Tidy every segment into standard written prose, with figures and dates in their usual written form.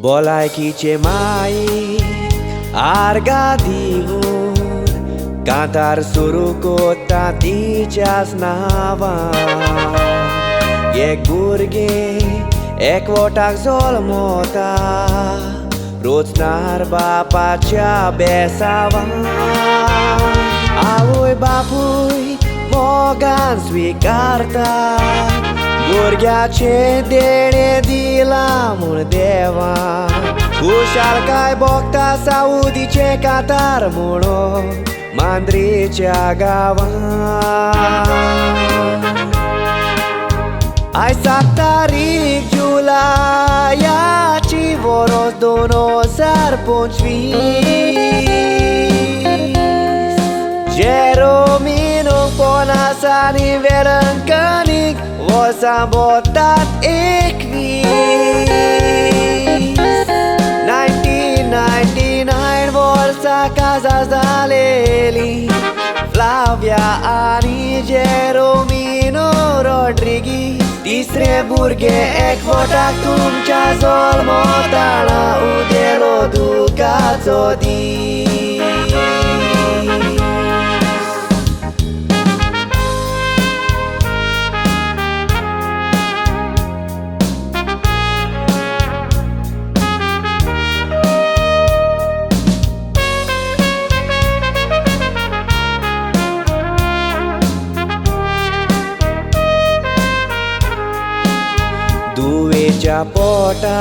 Bolajkicie máig árgádívón, Kantár surukota ticsásznáván. Jek burgé, ek voltak zolmota, Rucnár bápácsa beszáván. Ahogy bapuj magán svikarta, Burgyace dene dilamul deva, Ușal kai bocta saudice catar mulo, Mandricea gava. Ai saktarik Giulaia, Ci voros dono sarpunci Jeromino ponasani Vailankanni, Vosan botat ekvis. 1999 volsa casas daleli, Flavia ani Jeromino Rodriguez. Tisre burge ek votak tumcha zolmotala, Udelo ducazodi. Due capota,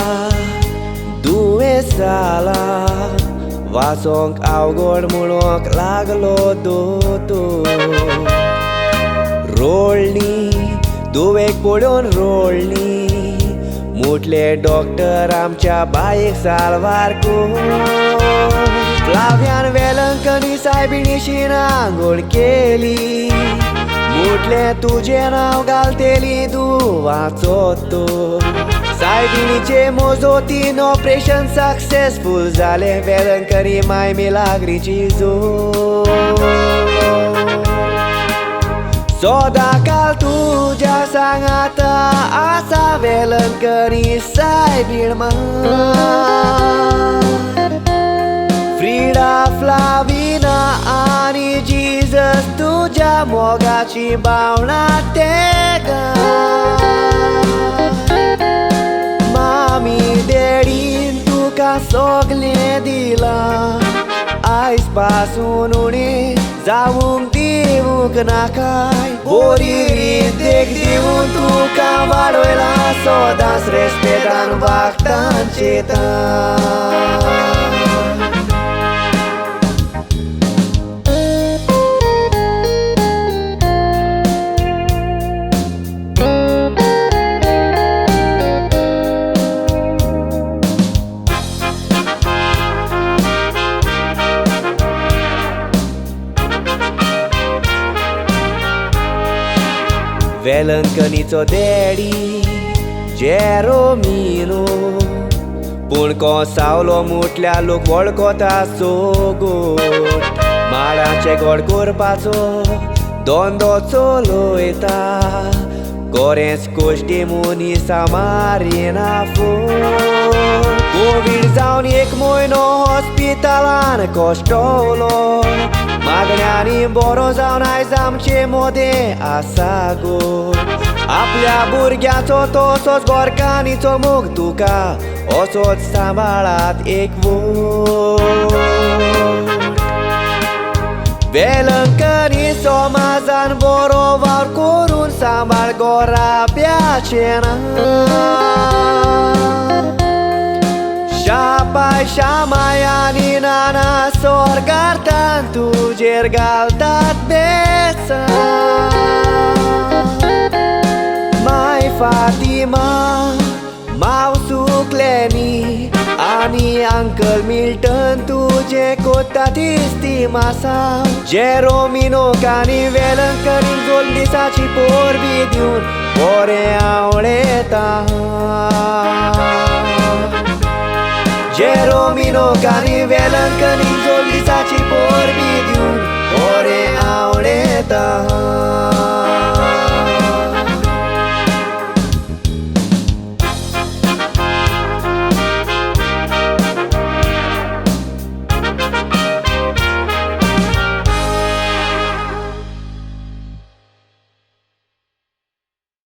due sala, Vasonk augor mulok laglo doto. Rolni, due podon rolni, Mutle doctor आमच्या बाईक सालवार को. Flavian Vailankanni साहेबिणीशी आंघोळ केली, Mutle तुझे नाव घालतेली दुवाचोतो. साहेबिणीचे मोजोतीन ऑपरेशन सक्सेसफुल झाले, Vailankanni माय मिलाग्रीची जो. सदाकाळ तुझ्या सांगात आसा Vailankanni साहेबीण फ्रीडा फ्लाविना आणि जीजस तुझ्या मोगाची भावना तेगा. मामी डॅडीन तुका सगळे दिला, आयज पासून उणें जावूंक दिवूंक नाकाय. बरी देख दिवून तुका वाडयला, सदांच रेस्पेदान वागतान चेतान. Vailankanniचो डॅडी Jeromino, पूण कोसावलो मुटल्या लोक वळखता सोगोट. माडाचे गोड करपाचो धंदो चलयता, गोरेंच कोश्टी मुनीसा मारिना फोट. कोवीड जावन 1 म्हयनो हॉस्पिटलान कोश्टवलो, मागण्यांनी बरो जावन आयज आमचे मोदें आसा गो. आपल्या भुरग्याचो तसोच गोरकांनीचो मोग तुका, असोच सांबाळात एक वोट. Vailankanni समाजान बरो वावर करून सांबाळ गोराब्याचे नांव. शापाय शामाय आनी नाना स्वर्गार्थान तुजेर घालतात बेसान. माय फातिमा, माव सुकलेनी आनी अंकल मिल्टन तुजे कोत्ता तिस्ती मासाव. Jeromino कानी Vailankanni जोल दिसाची पोरबी दिवन बरें आवडेता. Jeromino कानी Vailankanni जोल दिसाची पोरबी दिवन